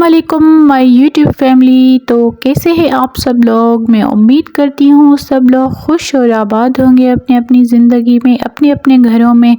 अस्सलामुअलैकुम my YouTube family. तो कैसे हैं आप सब लोग। मैं उम्मीद करती हूँ सब लोग खुश और आबाद होंगे अपने अपनी ज़िंदगी में, अपने अपने घरों में।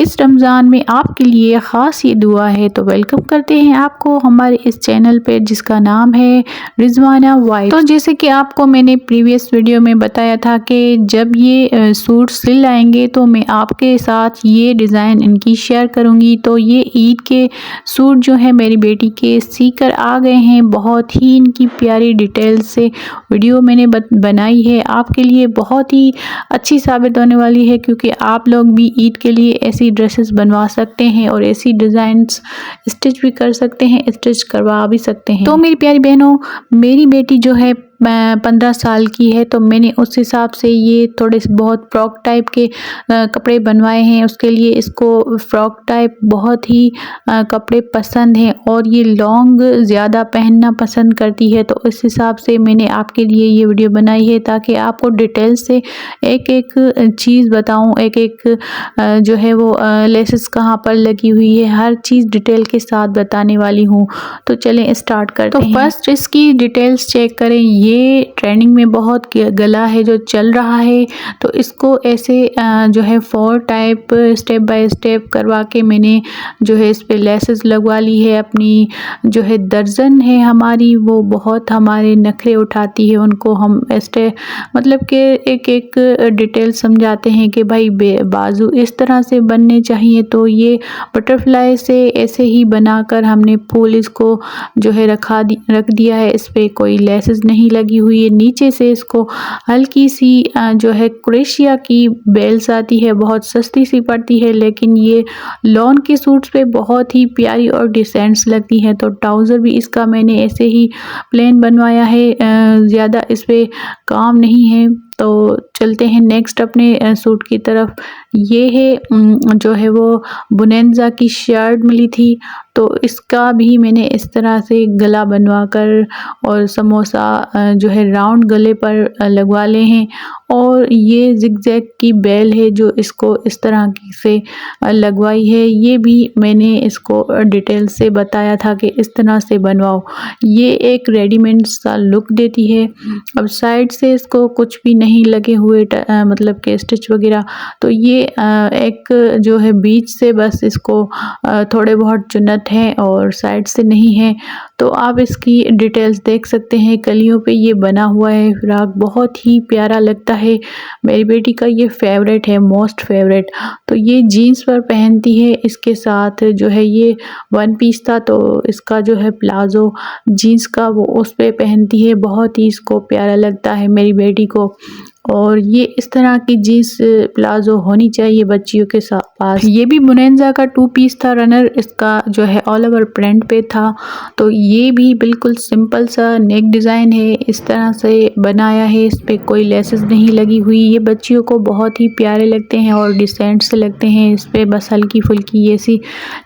इस रमज़ान में आपके लिए ख़ास ये दुआ है। तो वेलकम करते हैं आपको हमारे इस चैनल पे जिसका नाम है रिजवाना वाइब्स। तो जैसे कि आपको मैंने प्रीवियस वीडियो में बताया था कि जब ये सूट सिल आएंगे तो मैं आपके साथ ये डिज़ाइन इनकी शेयर करूँगी। तो ये ईद के सूट जो है मेरी बेटी के सीकर आ गए हैं। बहुत ही इनकी प्यारी डिटेल से वीडियो मैंने बनाई है आपके लिए, बहुत ही अच्छी साबित होने वाली है क्योंकि आप लोग भी ईद के लिए ऐसी ड्रेसेस बनवा सकते हैं और ऐसी डिज़ाइंस स्टिच भी कर सकते हैं, स्टिच करवा भी सकते हैं। तो मेरी प्यारी बहनों, मेरी बेटी जो है 15 साल की है, तो मैंने उस हिसाब से ये थोड़े से बहुत फ्रॉक टाइप के कपड़े बनवाए हैं। उसके लिए इसको फ्रॉक टाइप बहुत ही कपड़े पसंद हैं और ये लॉन्ग ज़्यादा पहनना पसंद करती है। तो इस हिसाब से मैंने आपके लिए ये वीडियो बनाई है ताकि आपको डिटेल से एक एक चीज़ बताऊं, एक एक जो है वो लेसेस कहाँ पर लगी हुई है, हर चीज़ डिटेल के साथ बताने वाली हूँ। तो चलें स्टार्ट करते हैं। तो फर्स्ट इसकी डिटेल्स चेक करें। ये ट्रेंडिंग में बहुत गला है जो चल रहा है, तो इसको ऐसे जो है 4 टाइप स्टेप बाय स्टेप करवा के मैंने जो है इस पे लेसेस लगवा ली है। अपनी जो है दर्जन है हमारी, वो बहुत हमारे नखरे उठाती है, उनको हम ऐसे मतलब कि एक एक डिटेल समझाते हैं कि भाई बाजू इस तरह से बनने चाहिए। तो ये बटरफ्लाई से ऐसे ही बनाकर हमने फूल इसको जो है रख दिया है। इस पे कोई लेसेस नहीं लगी हुई है। नीचे से इसको हल्की सी जो है क्रोशिया की बेल्स आती है, बहुत सस्ती सी पड़ती है, लेकिन ये लॉन के सूट्स पे बहुत ही प्यारी और डिसेंट्स लगती है। तो ट्राउज़र भी इसका मैंने ऐसे ही प्लेन बनवाया है, ज़्यादा इस पे काम नहीं है। तो चलते हैं नेक्स्ट अपने सूट की तरफ। ये है जो है वो बुनेंजा की शर्ट मिली थी, तो इसका भी मैंने इस तरह से गला बनवा कर और समोसा जो है राउंड गले पर लगवा ले हैं। और ये जिगजैग की बेल है जो इसको इस तरह से लगवाई है। ये भी मैंने इसको डिटेल से बताया था कि इस तरह से बनवाओ। ये एक रेडीमेड सा लुक देती है। अब साइड से इसको कुछ भी नहीं लगे हुए मतलब के स्टिच वगैरह, तो ये एक जो है बीच से बस इसको थोड़े बहुत चुन्नत है और साइड से नहीं है। तो आप इसकी डिटेल्स देख सकते हैं। कलियों पे ये बना हुआ है फ्रॉक, बहुत ही प्यारा लगता है। मेरी बेटी का ये फेवरेट है, मोस्ट फेवरेट। तो ये जीन्स पर पहनती है, इसके साथ जो है ये वन पीस था तो इसका जो है प्लाजो जीन्स का वो उस पे पहनती है। बहुत ही इसको प्यारा लगता है मेरी बेटी को। और ये इस तरह की जीन्स प्लाजो होनी चाहिए बच्चियों के पास। ये भी बुनेंजा का 2 पीस था रनर, इसका जो है ऑल ओवर प्रिंट पे था। तो ये भी बिल्कुल सिंपल सा नेक डिज़ाइन है, इस तरह से बनाया है। इस पे कोई लेसेस नहीं लगी हुई। ये बच्चियों को बहुत ही प्यारे लगते हैं और डिसेंट से लगते हैं। इस पे बस हल्की फुल्की ऐसी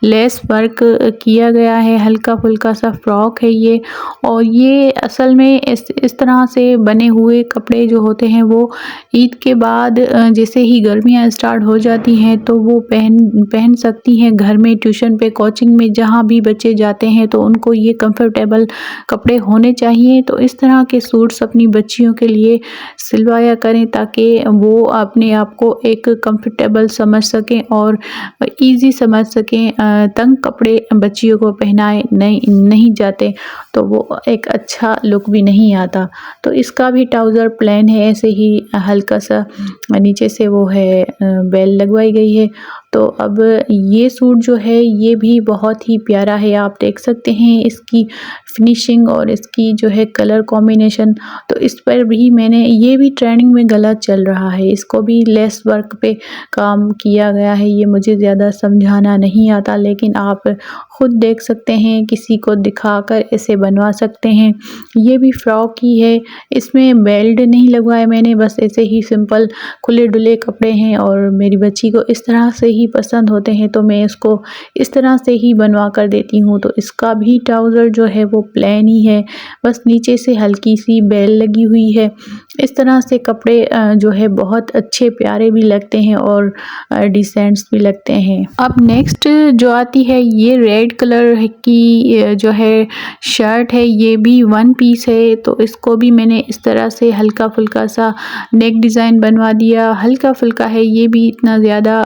लेस वर्क किया गया है, हल्का फुल्का सा फ्रॉक है ये। और ये असल में इस तरह से बने हुए कपड़े जो होते हैं वो ईद के बाद जैसे ही गर्मियाँ स्टार्ट हो जाती हैं तो वो पहन सकती हैं घर में, ट्यूशन पे, कोचिंग में, जहाँ भी बच्चे जाते हैं तो उनको ये कंफर्टेबल कपड़े होने चाहिए। तो इस तरह के सूट्स अपनी बच्चियों के लिए सिलवाया करें ताकि वो अपने आप को एक कंफर्टेबल समझ सकें और इजी समझ सकें। तंग कपड़े बच्चियों को पहनाए नहीं जाते तो वो एक अच्छा लुक भी नहीं आता। तो इसका भी ट्राउज़र प्लेन है, ऐसे ही हल्का सा नीचे से वो है बेल लगवाई गई है। तो अब ये सूट जो है ये भी बहुत ही प्यारा है, आप देख सकते हैं इसकी फिनिशिंग और इसकी जो है कलर कॉम्बिनेशन। तो इस पर भी मैंने, ये भी ट्रेंडिंग में गला चल रहा है, इसको भी लेस वर्क पे काम किया गया है। ये मुझे ज़्यादा समझाना नहीं आता, लेकिन आप खुद देख सकते हैं, किसी को दिखाकर ऐसे बनवा सकते हैं। ये भी फ्रॉक ही है, इसमें बेल्ट नहीं लगवाए मैंने, बस ऐसे ही सिंपल खुले डुले कपड़े हैं और मेरी बच्ची को इस तरह से ही पसंद होते हैं, तो मैं इसको इस तरह से ही बनवा कर देती हूँ। तो इसका भी ट्राउज़र जो है वो प्लेन ही है, बस नीचे से हल्की सी बेल लगी हुई है। इस तरह से कपड़े जो है बहुत अच्छे प्यारे भी लगते हैं और डिसेंट्स भी लगते हैं। अब नेक्स्ट जो आती है ये रेड कलर की जो है शर्ट है, ये भी वन पीस है। तो इसको भी मैंने इस तरह से हल्का फुल्का सा नेक डिज़ाइन बनवा दिया। हल्का फुल्का है, ये भी इतना ज़्यादा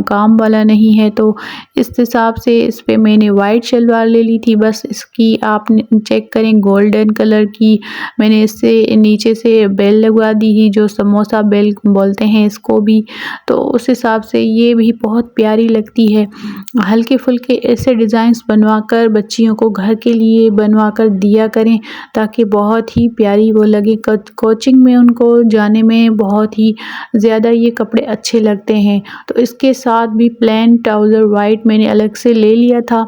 काम वाला नहीं है। तो इस हिसाब से इस पे मैंने वाइट शलवार ले ली थी। बस इसकी आप चेक करें, गोल्डन कलर की मैंने इससे नीचे से बेल लगवा दी ही, जो समोसा बेल बोलते हैं इसको भी। तो उस हिसाब से ये भी बहुत प्यारी लगती है। हल्के फुल्के ऐसे डिज़ाइंस बनवा कर बच्चियों को घर के लिए बनवा कर दिया करें, ताकि बहुत ही प्यारी वो लगे। कोचिंग में उनको जाने में बहुत ही ज़्यादा ये कपड़े अच्छे लगते हैं। तो इसके साथ भी प्लेन ट्राउज़र वाइट मैंने अलग से ले लिया था।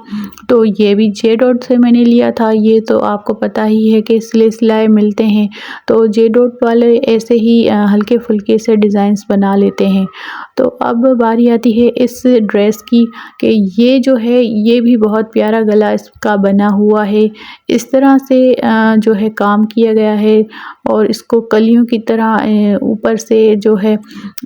तो ये भी जे डॉट से मैंने लिया था। ये तो आपको पता ही है कि सिलाए मिलते हैं, तो जे डॉट वाले ऐसे ही हल्के फुल्के से डिज़ाइंस बना लेते हैं। तो अब बारी आती है इस ड्रेस की कि ये जो है ये भी बहुत प्यारा गला इसका बना हुआ है। इस तरह से जो है काम किया गया है और इसको कलियों की तरह ऊपर से जो है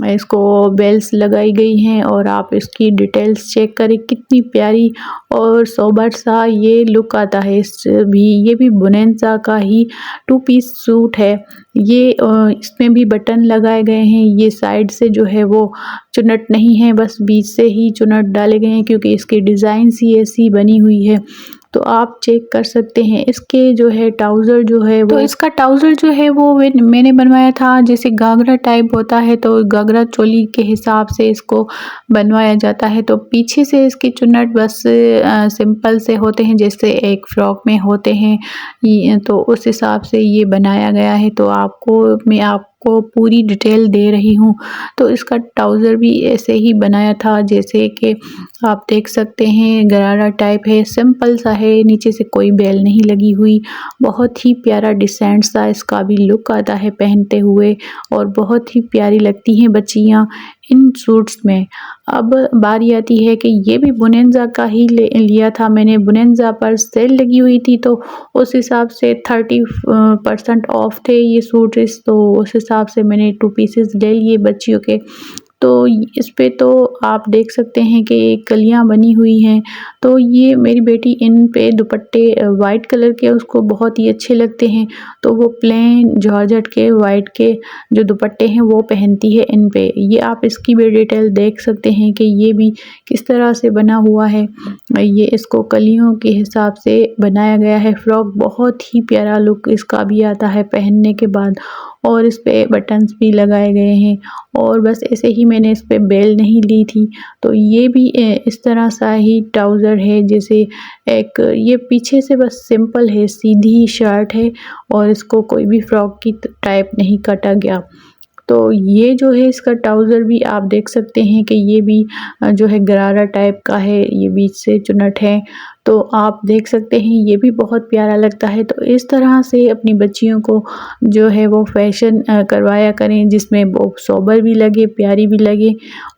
इसको बेल्स लगाई गई हैं। और आप इसकी डिटेल्स चेक करें, कितनी प्यारी और सोबर सा ये लुक आता है। ये भी बुनेंसा का ही 2 पीस सूट है। ये इसमें भी बटन लगाए गए हैं। ये साइड से जो है वो चुन्नट नहीं है, बस बीच से ही चुन्नट डाले गए हैं, क्योंकि इसकी डिज़ाइन सी ऐसी बनी हुई है। तो आप चेक कर सकते हैं। इसके जो है ट्राउज़र जो है वो, तो इसका ट्राउज़र जो है वो मैंने बनवाया था जैसे घाघरा टाइप होता है, तो घाघरा चोली के हिसाब से इसको बनवाया जाता है। तो पीछे से इसकी चुन्नट बस सिंपल से होते हैं जैसे एक फ्रॉक में होते हैं, तो उस हिसाब से ये बनाया गया है। तो मैं आपको पूरी डिटेल दे रही हूँ। तो इसका ट्राउज़र भी ऐसे ही बनाया था जैसे कि आप देख सकते हैं, गरारा टाइप है, सिंपल सा है, नीचे से कोई बेल नहीं लगी हुई। बहुत ही प्यारा डिसेंट सा इसका भी लुक आता है पहनते हुए, और बहुत ही प्यारी लगती हैं बच्चियाँ इन सूट्स में। अब बारी आती है कि ये भी बुनेंजा का ही लिया था मैंने। बुनेंजा पर सेल लगी हुई थी, तो उस हिसाब से 30% ऑफ थे ये सूट। तो उस हिसाब से मैंने 2 पीसेस ले लिए बच्चियों के। तो इस पे तो आप देख सकते हैं कि कलियां बनी हुई हैं। तो ये मेरी बेटी इन पे दुपट्टे वाइट कलर के उसको बहुत ही अच्छे लगते हैं, तो वो प्लेन जॉर्जेट के वाइट के जो दुपट्टे हैं वो पहनती है इन पे। ये आप इसकी भी डिटेल देख सकते हैं कि ये भी किस तरह से बना हुआ है। ये इसको कलियों के हिसाब से बनाया गया है। फ्रॉक बहुत ही प्यारा लुक इसका भी आता है पहनने के बाद, और इस पे बटन्स भी लगाए गए हैं। और बस ऐसे ही मैंने इस पे बेल नहीं ली थी। तो ये भी इस तरह सा ही ट्राउज़र है, जैसे एक ये पीछे से बस सिंपल है, सीधी शर्ट है, और इसको कोई भी फ्रॉक की टाइप नहीं काटा गया। तो ये जो है इसका ट्राउज़र भी आप देख सकते हैं कि ये भी जो है गरारा टाइप का है, ये बीच से चुन्नट है। तो आप देख सकते हैं ये भी बहुत प्यारा लगता है। तो इस तरह से अपनी बच्चियों को जो है वो फैशन करवाया करें, जिसमें वो सोबर भी लगे, प्यारी भी लगे,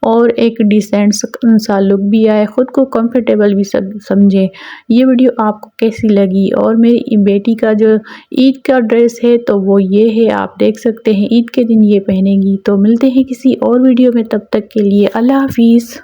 और एक डिसेंट सा लुक भी आए, ख़ुद को कंफर्टेबल भी समझें। ये वीडियो आपको कैसी लगी? और मेरी बेटी का जो ईद का ड्रेस है तो वो ये है, आप देख सकते हैं ईद के दिन ये पहनेगी। तो मिलते हैं किसी और वीडियो में, तब तक के लिए अल्लाह हाफिज़।